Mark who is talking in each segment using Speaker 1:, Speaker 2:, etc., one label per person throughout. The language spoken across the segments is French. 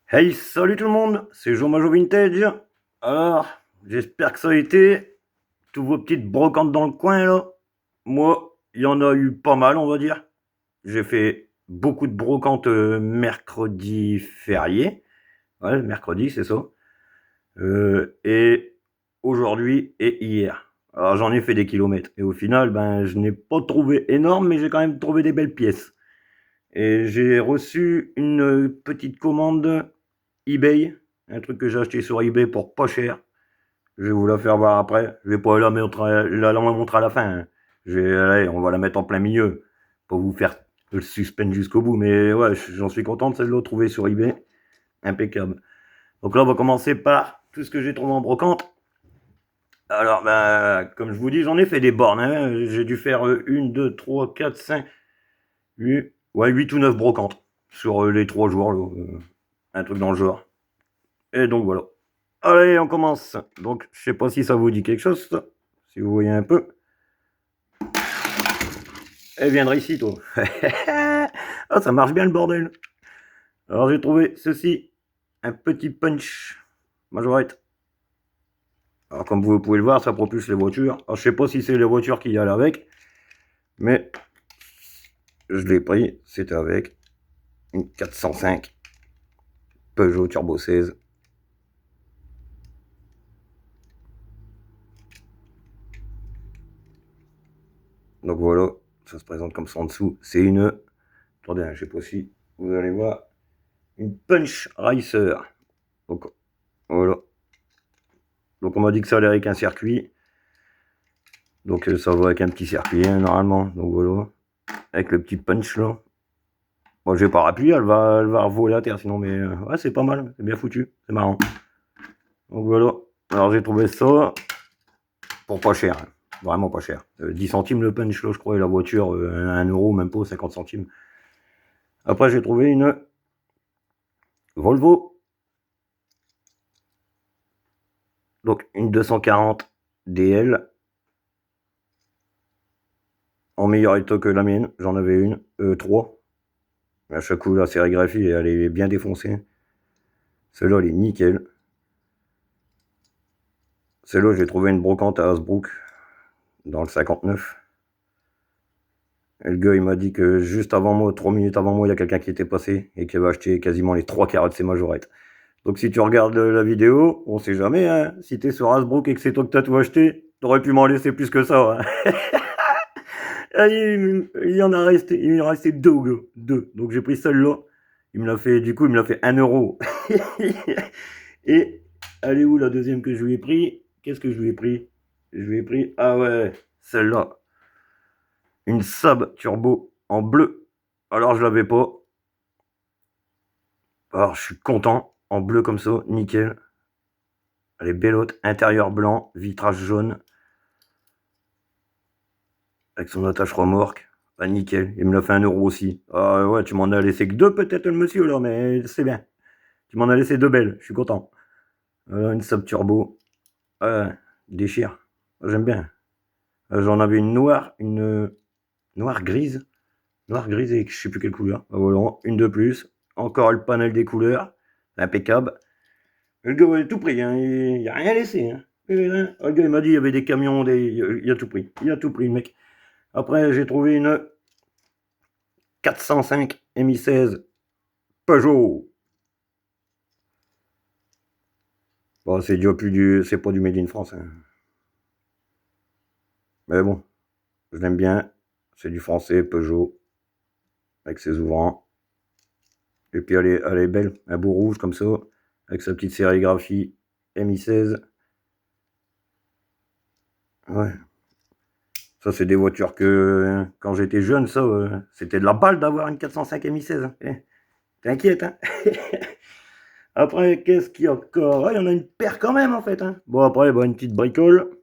Speaker 1: Hey, salut tout le monde, c'est Jean Majo Vintage. Alors, j'espère que ça a été. Tous vos petites brocantes dans le coin là. Moi, il y en a eu pas mal, on va dire. J'ai fait beaucoup de brocantes mercredi férié. Ouais, mercredi, c'est ça. Et aujourd'hui et hier. Alors, j'en ai fait des kilomètres. Et au final, ben, je n'ai pas trouvé énorme, mais j'ai quand même trouvé des belles pièces. Et j'ai reçu une petite commande eBay, un truc que j'ai acheté sur eBay pour pas cher. Je vais vous la faire voir après. Je vais pas la montrer à la fin, hein. Allez, on va la mettre en plein milieu pour vous faire le suspense jusqu'au bout. Mais ouais, j'en suis content de celle-là trouvée sur eBay. Impeccable. Donc là, on va commencer par tout ce que j'ai trouvé en brocante. Alors, bah, comme je vous dis, j'en ai fait des bornes, hein. J'ai dû faire 1, 2, 3, 4, 5, 8, ouais, 8 ou 9 brocantes sur les 3 jours. Là, un truc dans le genre. Et donc voilà. Allez, on commence. Donc, je sais pas si ça vous dit quelque chose, ça. Si vous voyez un peu. Eh, viendra ici, toi. Ah, ça marche bien le bordel. Alors, j'ai trouvé ceci. Un petit punch majorette. Alors, comme vous pouvez le voir, ça propulse les voitures. Alors, je sais pas si c'est les voitures qui y allent avec, mais je l'ai pris. C'était avec une 405 Peugeot Turbo 16. Donc voilà, ça se présente comme ça en dessous. C'est une... Attendez, hein, je sais pas si vous allez voir. Une Punch Racer. Donc voilà. Donc on m'a dit que ça allait avec un circuit. Donc ça va avec un petit circuit, hein, normalement. Donc voilà. Avec le petit punch là. Bon, je vais pas appuyer, elle va revoler à terre sinon, mais ouais, c'est pas mal. C'est bien foutu. C'est marrant. Donc voilà. Alors j'ai trouvé ça pour pas cher, hein. Vraiment pas cher. 10 centimes le punch là, je crois, et la voiture, 1 euro, même pas, 50 centimes. Après j'ai trouvé une Volvo. Donc une 240 DL. En meilleur état que la mienne. J'en avais une. 3. À chaque coup, la sérigraphie, elle est bien défoncée. Celle-là, elle est nickel. Celle-là, j'ai trouvé une brocante à Hasbrook, dans le 59. Et le gars, il m'a dit que juste avant moi, 3 minutes avant moi, il y a quelqu'un qui était passé et qui avait acheté quasiment les 3 quarts de ses majorettes. Donc si tu regardes la vidéo, on sait jamais, hein. Si t'es sur Hasbrook et que c'est toi que t'as tout acheté, t'aurais pu m'en laisser plus que ça, hein. Ah, il en a resté, il en a resté deux, gars. Deux. Donc j'ai pris celle-là. Il me l'a fait, du coup, il me l'a fait 1 euro. Et elle est où la deuxième que je lui ai pris? Qu'est-ce que je lui ai pris? Je lui ai pris, ah ouais, celle-là. Une Saab Turbo en bleu. Alors je l'avais pas. Alors je suis content. En bleu comme ça, nickel. Elle est bellotte. Intérieur blanc, vitrage jaune. Avec son attache remorque. Ah, nickel. Il me l'a fait 1 euro aussi. Ah ouais, tu m'en as laissé que deux peut-être le monsieur là, mais c'est bien. Tu m'en as laissé deux belles, je suis content. Une Saab Turbo. Déchire. J'aime bien. J'en avais une noire, une noire grise. Noire grise et je sais plus quelle couleur. Voilà, une de plus. Encore le panel des couleurs. Impeccable. Le gars il a tout pris, hein. Il n'y a rien laissé, hein. Le gars il m'a dit il y avait des camions, il a tout pris. Il a tout pris le mec. Après j'ai trouvé une 405 MI16 Peugeot. Bon, c'est déjà plus du. C'est pas du Made in France, hein. Mais bon, je l'aime bien. C'est du français, Peugeot. Avec ses ouvrants. Et puis elle est belle. Un beau rouge comme ça. Avec sa petite sérigraphie MI16. Ouais. Ça, c'est des voitures que, quand j'étais jeune, ça, c'était de la balle d'avoir une 405 MI16, hein. T'inquiète, hein. Après, qu'est-ce qu'il y a encore? Ah, il y en a une paire quand même, en fait, hein. Bon, après, bah, une petite bricole.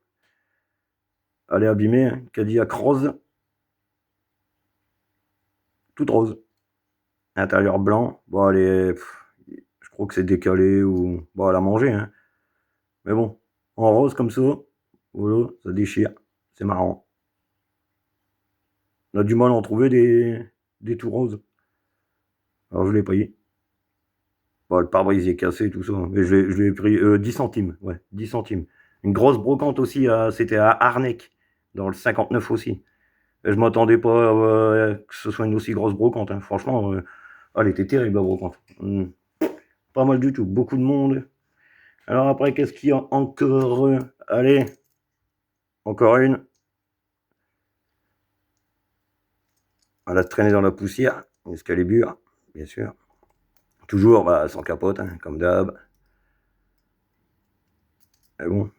Speaker 1: Elle est abîmée, hein. Cadillac rose. Toute rose. Intérieur blanc. Bon, elle est... je crois que c'est décalé ou... Bon, elle a mangé, hein. Mais bon, en rose comme ça, voilà, ça déchire. C'est marrant. On a du mal à en trouver des tout roses. Alors, je l'ai pris. Bon, le pare-brise est cassé, tout ça, mais je l'ai pris 10 centimes, ouais, 10 centimes. Une grosse brocante aussi, c'était à Arnec, dans le 59 aussi. Et je m'attendais pas que ce soit une aussi grosse brocante, hein. Franchement, elle était terrible la brocante. Pas mal du tout, beaucoup de monde. Alors après, qu'est-ce qu'il y a encore? Allez, encore une. Elle a traîné dans la poussière, une Excalibur, bien sûr. Toujours sans capote, hein, comme d'hab. Mais bon,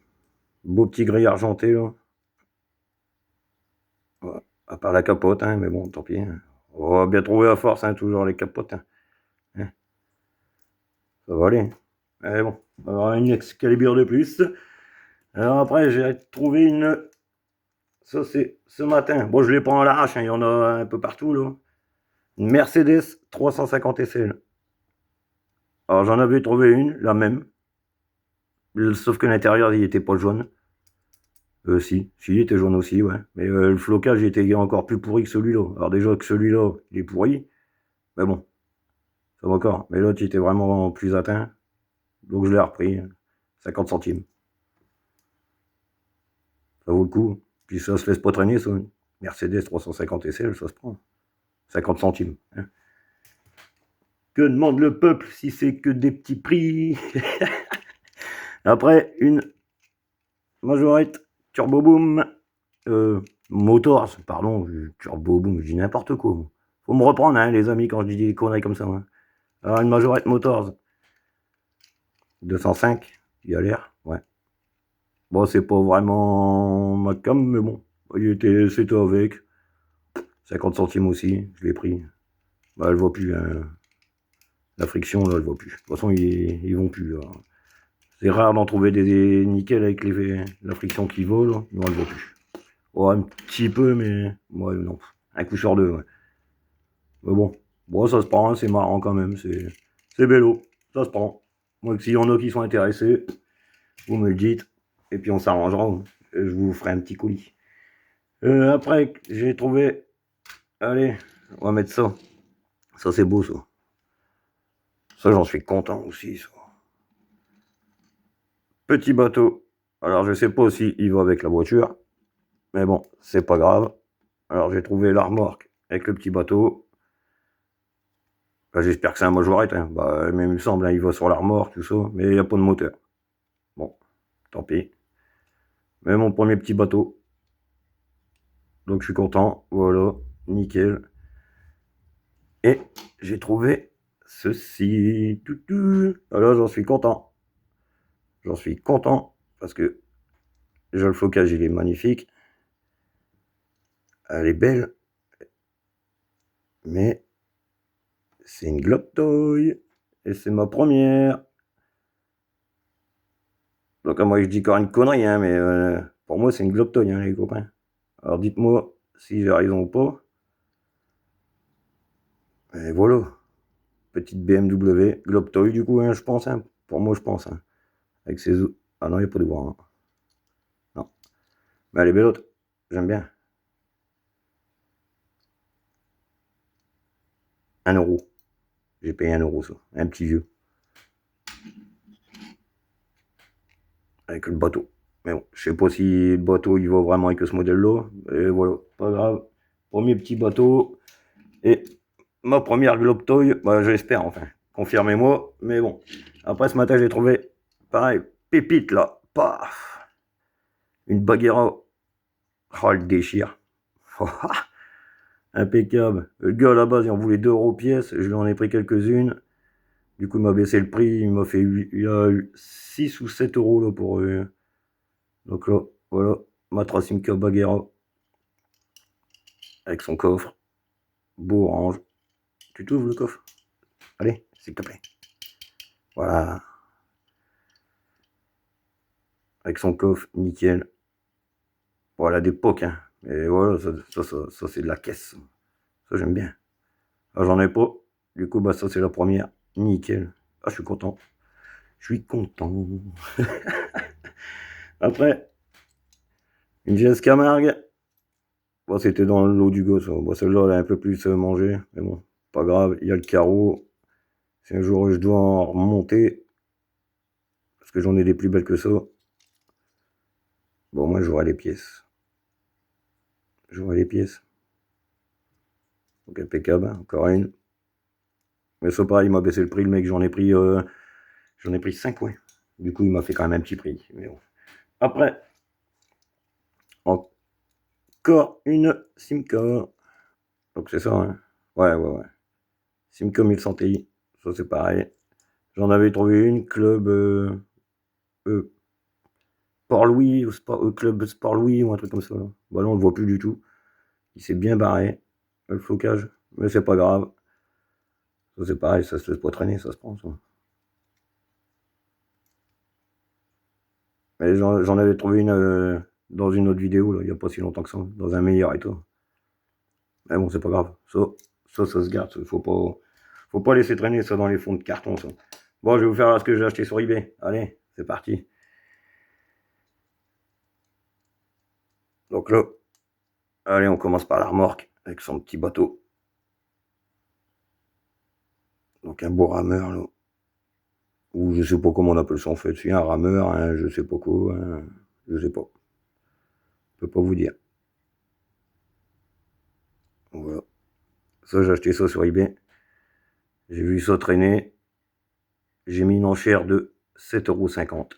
Speaker 1: beau petit gris argenté là. Ouais, à part la capote, hein, mais bon, tant pis, hein. On va bien trouver à force, hein, toujours les capotes, hein. Hein, ça va aller, hein. Mais bon, on va avoir une Excalibur de plus. Alors après, j'ai trouvé une. Ça, c'est ce matin. Bon, je l'ai pas en l'arrache, hein, il y en a un peu partout là. Une Mercedes 350 SL. Alors j'en avais trouvé une, la même. Sauf que l'intérieur, il était pas jaune. Si, il était jaune aussi, ouais. Mais le flocage il était encore plus pourri que celui-là. Alors déjà que celui-là, il est pourri. Mais bon, ça va encore. Mais l'autre, il était vraiment plus atteint. Donc je l'ai repris. 50 centimes. Ça vaut le coup. Puis ça se laisse pas traîner, ça. Mercedes 350 SL, ça se prend. 50 centimes, hein. Que demande le peuple si c'est que des petits prix? Après, une Majorette Turbo Boom. Motors, pardon, Turbo Boom, je dis n'importe quoi. Faut me reprendre, hein, les amis, quand je dis des conneries comme ça, hein. Alors, une Majorette Motors. 205, il a l'air, ouais. Bon, c'est pas vraiment ma cam, mais bon, c'était avec. 50 centimes aussi, je l'ai pris. Bah, elle voit plus, hein. La friction, là, elle voit plus. De toute façon, ils vont plus, là. C'est rare d'en trouver des nickels avec la friction qui vaut, là. Non, elle voit plus. Oh, un petit peu, mais ouais, non. Un coup sur deux, ouais. Mais bon, ça se prend, hein, c'est marrant quand même. C'est vélo, ça se prend. Moi, s'il y en a qui sont intéressés, vous me le dites. Et puis on s'arrangera, hein. Je vous ferai un petit colis. Après, j'ai trouvé. Allez, on va mettre ça. Ça, c'est beau, ça. Ça, j'en suis content aussi, ça. Petit bateau. Alors, je sais pas si il va avec la voiture. Mais bon, c'est pas grave. Alors, j'ai trouvé la remorque avec le petit bateau. Bah, j'espère que c'est un majorette, hein. Bah, même il me semble, hein, il va sur la remorque, tout ça. Mais il n'y a pas de moteur. Bon, tant pis. Mais mon premier petit bateau. Donc, je suis content. Voilà, nickel. Et j'ai trouvé ceci. Toutou. Alors, j'en suis content. J'en suis content parce que déjà le flocage il est magnifique. Elle est belle. Mais c'est une Globe Toy. Et c'est ma première. Donc moi je dis encore une connerie, hein, mais pour moi c'est une Globe Toy, hein, les copains. Alors dites-moi si j'ai raison ou pas. Et voilà. Petite BMW Globe Toy du coup, hein, je pense, hein. Pour moi je pense, hein. Avec ses... Ah non, il n'y a pas de bois, hein. Non. Mais elle est belle l'autre. J'aime bien. 1 euro. J'ai payé 1 euro ça. Un petit vieux. Avec le bateau. Mais bon, je sais pas si le bateau il va vraiment avec ce modèle-là. Et voilà, pas grave. Premier petit bateau. Et ma première Globe Toy, bah, j'espère enfin. Confirmez-moi. Mais bon. Après ce matin, j'ai trouvé, pareil, pépite là. Paf. Une Bagheera. Oh, elle déchire. Impeccable. Le gars à la base, il en voulait 2 euros pièce. Je lui en ai pris quelques-unes. Du coup, il m'a baissé le prix. Il m'a fait il y a eu 6 ou 7 euros là pour eux. Donc là, voilà, ma Trasimca Bagheera avec son coffre, beau orange. Tu t'ouvres le coffre? Allez, s'il te plaît. Voilà, avec son coffre, nickel. Voilà, d'époque, hein. Et voilà, ça c'est de la caisse. Ça, j'aime bien. Ah, j'en ai pas. Du coup, bah, ça, c'est la première. Nickel. Ah, je suis content. Je suis content. Après, une GS Camargue. Bon, c'était dans le lot du gosse. Bon, celle-là, elle a un peu plus mangé. Mais bon, pas grave. Il y a le carreau. Si un jour je dois en remonter, parce que j'en ai des plus belles que ça, bon, moi j'aurai les pièces. J'aurai les pièces. Donc impeccable, encore une. Mais ça pareil, il m'a baissé le prix, le mec, j'en ai pris 5, ouais. Du coup, il m'a fait quand même un petit prix. Mais bon. Après, encore une Simca. Donc c'est ça, hein. Ouais. Simca 1100 Ti, ça c'est pareil. J'en avais trouvé une, Club Sport Louis, ou Club Sport Louis, ou un truc comme ça. Là. Bah là, on le voit plus du tout. Il s'est bien barré, le flocage. Mais c'est pas grave. Ça c'est pareil, ça se laisse pas traîner, ça se prend, ça. Mais j'en avais trouvé une dans une autre vidéo, là, il n'y a pas si longtemps que ça, dans un meilleur et tout. Mais bon, c'est pas grave. Ça se garde. Faut pas laisser traîner ça dans les fonds de carton, ça. Bon, je vais vous faire ce que j'ai acheté sur eBay. Allez, c'est parti. Donc là, allez, on commence par la remorque avec son petit bateau. Donc un beau rameur, là. Ou je sais pas comment on appelle ça en fait. C'est un rameur, hein, je sais pas quoi. Hein, je sais pas. Je peux pas vous dire. Voilà. Ça, j'ai acheté ça sur eBay. J'ai vu ça traîner. J'ai mis une enchère de 7,50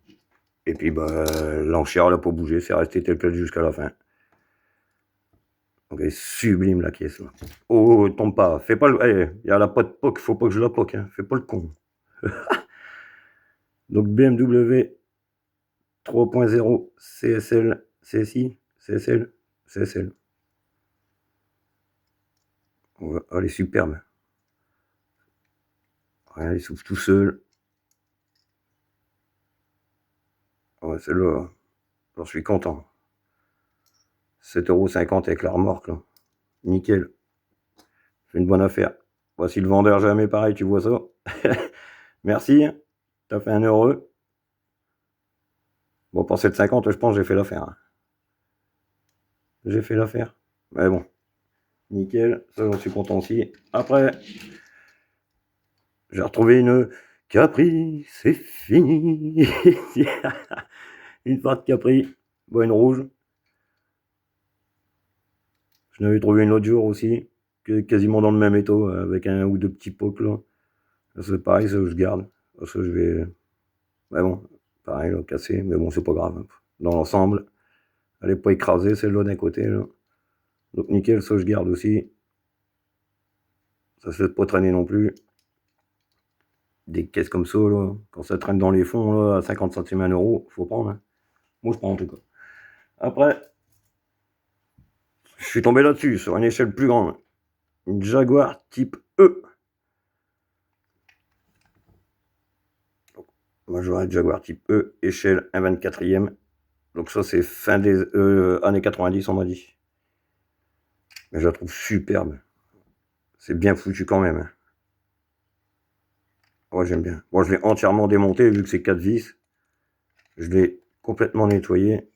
Speaker 1: €. Et puis, bah, l'enchère, elle n'a pas bougé. C'est resté tel quel jusqu'à la fin. Donc, elle est sublime, la caisse, là. Oh, tombe pas. Fais pas le... il y a la pote poke. Faut pas que je la poke, hein. Fais pas le con. Donc, BMW 3.0 CSL, CSI, CSL, CSL. Ouais, elle est superbe. Ouais, il s'ouvre tout seul. Ouais, celle-là, j'en suis content. 7,50 € avec la remorque, là. Nickel. C'est une bonne affaire. Voici le vendeur jamais pareil, tu vois ça. Merci. T'as fait un heureux. Bon, pour 7,50, je pense que j'ai fait l'affaire. Hein. J'ai fait l'affaire. Mais bon. Nickel. Ça, j'en suis content aussi. Après, j'ai retrouvé une Capri. C'est fini. Une Ford Capri. Bon, une rouge. Je n'avais trouvé une l'autre jour aussi. Quasiment dans le même étau. Avec un ou deux petits pocs là. C'est pareil, ça je garde. Ça je vais. Mais bon, pareil, là, cassé. Mais bon, c'est pas grave. Dans l'ensemble, elle n'est pas écrasée, celle-là d'un côté. Là. Donc nickel, ça je garde aussi. Ça se laisse pas traîner non plus. Des caisses comme ça, là, quand ça traîne dans les fonds, là, à 50 centimes, 1 €, faut prendre. Hein. Moi je prends en tout cas. Après, je suis tombé là-dessus, sur une échelle plus grande. Une Jaguar type E. Donc, moi j'aurais une Jaguar type E, échelle 1/24e. Donc ça c'est fin des années 90 on m'a dit. Mais je la trouve superbe. C'est bien foutu quand même. Hein. Ouais, j'aime bien. Bon, je l'ai entièrement démonté vu que c'est 4 vis. Je l'ai complètement nettoyé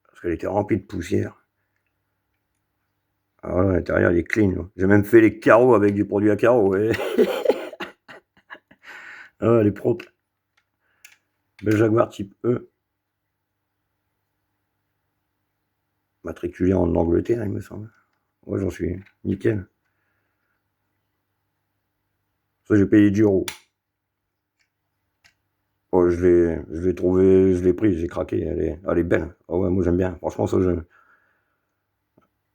Speaker 1: parce qu'elle était remplie de poussière. Alors là, l'intérieur, il est clean. J'ai même fait les carreaux avec du produit à carreaux. Ouais. Ah, elle est propre. Belle Jaguar type E. Matriculé en Angleterre, il me semble. Ouais, j'en suis nickel. Ça, j'ai payé 10 €. Oh, je l'ai trouvé, je l'ai pris, j'ai craqué. Elle est belle. Oh ouais, moi j'aime bien. Franchement, ça, j'aime.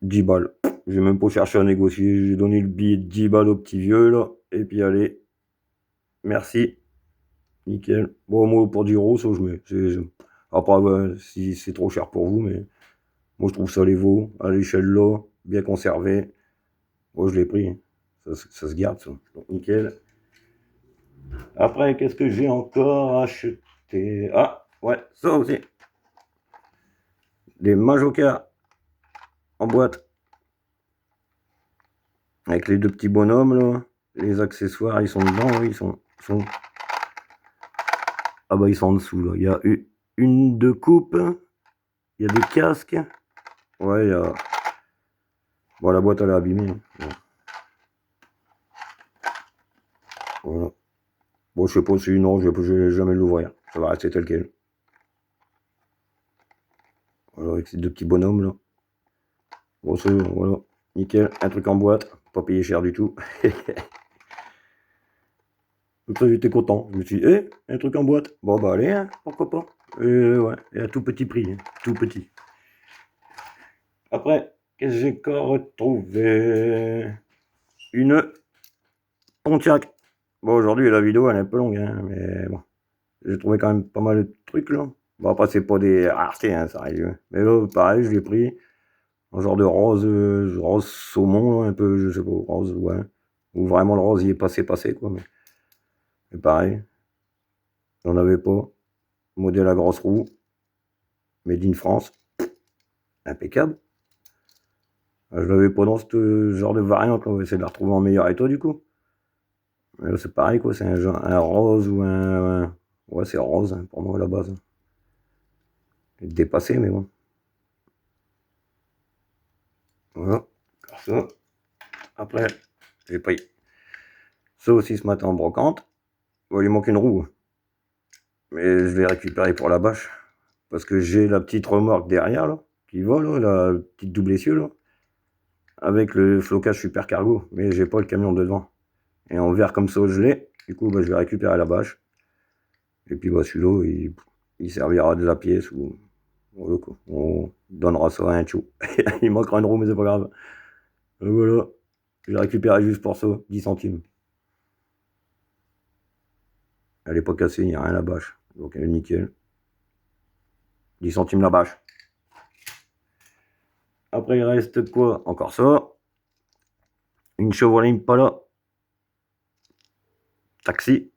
Speaker 1: 10 balles. J'ai même pas cherché à négocier. J'ai donné le billet de 10 balles au petit vieux, là. Et puis, allez. Merci. Nickel. Bon, moi, pour 10 €, ça, je mets. Après, ouais, si c'est trop cher pour vous, mais moi, je trouve ça les vaut. À l'échelle là, bien conservé. Moi, je l'ai pris. Ça se garde, ça. Donc, nickel. Après, qu'est-ce que j'ai encore acheté? Ah, ouais, ça aussi. Des Majoka en boîte. Avec les deux petits bonhommes, là. Les accessoires, ils sont dedans, ils sont... Ah bah, ils sont en dessous, là. Il y a une de coupe. Il y a des casques. Ouais, il y a... Bon, la boîte, elle est abîmée. Bon. Voilà. Bon, je sais pas si non, je vais jamais l'ouvrir. Ça va rester tel quel. Voilà, avec ces deux petits bonhommes là. Bon, c'est voilà. Nickel. Un truc en boîte. Pas payé cher du tout. Donc ça, j'étais content. Je me suis dit, un truc en boîte. Bon, bah allez, hein, pourquoi pas. Ouais, et à tout petit prix. Hein, tout petit. Après, qu'est-ce que j'ai encore retrouvé? Une Pontiac. Bon, aujourd'hui, la vidéo, elle est un peu longue, hein, mais bon. J'ai trouvé quand même pas mal de trucs, là. Bon, après, c'est pas des raretés, hein, ça arrive. Mais là, pareil, je l'ai pris. Un genre de rose saumon, là, un peu, je sais pas, rose, ouais. Ou vraiment le rose, il est passé, quoi. Mais pareil, j'en avais pas. Modèle à grosse roue. Made in France. Impeccable. Je l'avais pas dans ce genre de variante, là. On va essayer de la retrouver en meilleur état, du coup. Mais là, c'est pareil, quoi. C'est un rose ou un. Ouais, c'est rose, hein, pour moi, à la base. Dépassé, mais bon. Voilà. Comme ça. Après, j'ai pris ça aussi ce matin en brocante. Bon, il manque une roue. Mais je l'ai récupéré pour la bâche. Parce que j'ai la petite remorque derrière, là. Qui va, là. La petite double essieu, là. Avec le flocage super cargo. Mais j'ai pas le camion devant. Et en vert comme ça, je l'ai. Du coup, bah, je vais récupérer la bâche. Et puis, bah, celui-là, il servira de la pièce. Ou voilà, quoi. On donnera ça à un chou. Il manquera une roue, mais c'est pas grave. Et voilà. Je l'ai récupéré juste pour ça. 10 centimes. Elle est pas cassée, il n'y a rien à la bâche. Donc elle est nickel. 10 centimes la bâche. Après il reste quoi? Encore ça. Une Chevrolet Impala. Taxi.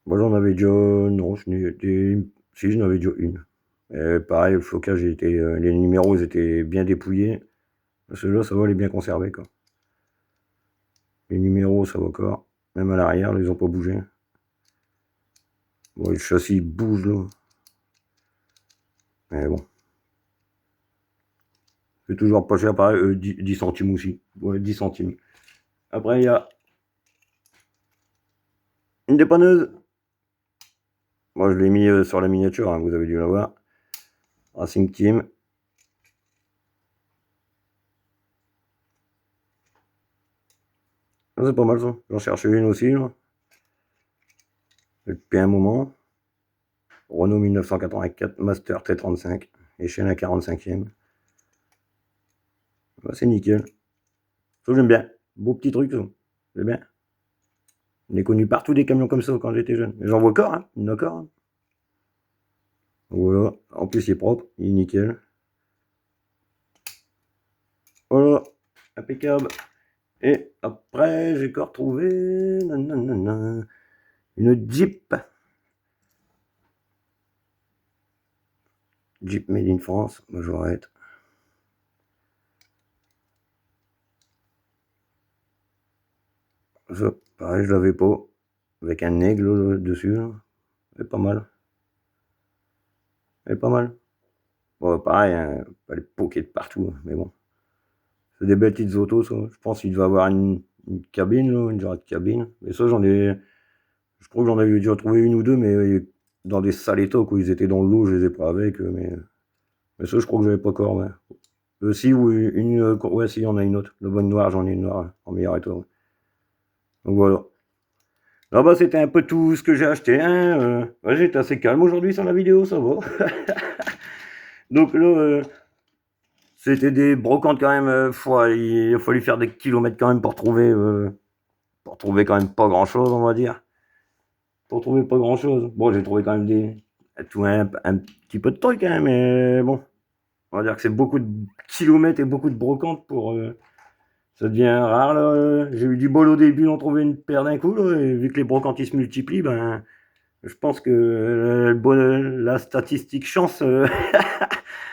Speaker 1: Moi j'en avais déjà. Non, si j'en avais déjà une. Et pareil, le flocage était. Les numéros ils étaient bien dépouillés. Celui-là, ça va, il est bien conservé quoi. Les numéros, ça va encore. Même à l'arrière, ils ont pas bougé. Bon, le châssis bouge là. Mais bon. C'est toujours pas cher, pareil, 10 centimes aussi. Ouais, 10 centimes. Après, il y a une dépanneuse. Moi, je l'ai mis sur la miniature, hein, vous avez dû la voir. Racing Team. Ah, c'est pas mal ça. J'en cherchais une aussi, là. Depuis un moment. Renault 1984 Master T35. Échelle à 45e. Bah, c'est nickel. Ça, j'aime bien. Beau petit truc, ça. C'est bien. On est connu partout des camions comme ça quand j'étais jeune. J'en vois encore, hein. Il y en a encore. Hein. Voilà. En plus, il est propre. Il est nickel. Voilà. Impeccable. Et après, j'ai encore trouvé une Jeep. Jeep Made in France, majorette. Ça, pareil, je l'avais pas. Avec un aigle là, dessus. Là. C'est pas mal. C'est pas mal. Bon, pareil, hein, pas les pokés de partout, mais bon. C'est des belles petites autos, ça. Je pense qu'il devait avoir une cabine, là, une genre de cabine. Mais ça, j'en ai. Je crois que j'en avais déjà trouvé une ou deux, mais dans des sales états, quoi. Ils étaient dans l'eau, je les ai pas avec, mais ça, je crois que j'avais pas encore, ouais. Si, ou ouais, si, il y en a une autre. La bonne noire, j'en ai une noire, hein, en meilleur état. Ouais. Donc voilà. Ah bah c'était un peu tout ce que j'ai acheté. Hein. Ouais, j'étais assez calme aujourd'hui sur la vidéo, ça va. Donc là, c'était des brocantes quand même. Il a fallu faire des kilomètres quand même pour trouver quand même pas grand chose, on va dire. Pour trouver pas grand chose. Bon, j'ai trouvé quand même un petit peu de trucs, hein, mais bon. On va dire que c'est beaucoup de kilomètres et beaucoup de brocantes pour. Ça devient rare là. J'ai eu du bol au début d'en trouver une paire d'un coup, là, et vu que les brocantes ils se multiplient, ben. Je pense que la statistique chance,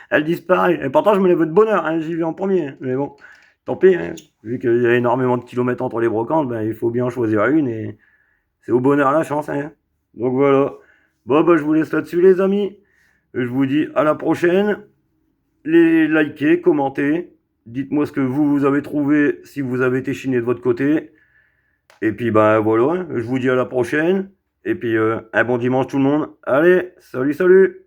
Speaker 1: elle disparaît. Et pourtant, je me lève de bonheur, hein, j'y vais en premier. Mais bon, tant pis, hein. Vu qu'il y a énormément de kilomètres entre les brocantes, ben, il faut bien en choisir une et c'est au bonheur la chance. Hein. Donc voilà. Bon, bah, je vous laisse là-dessus, les amis. Je vous dis à la prochaine. Les likez, commentez. Dites-moi ce que vous avez trouvé, si vous avez été chiné de votre côté. Et puis ben voilà, je vous dis à la prochaine. Et puis un bon dimanche tout le monde. Allez, salut salut!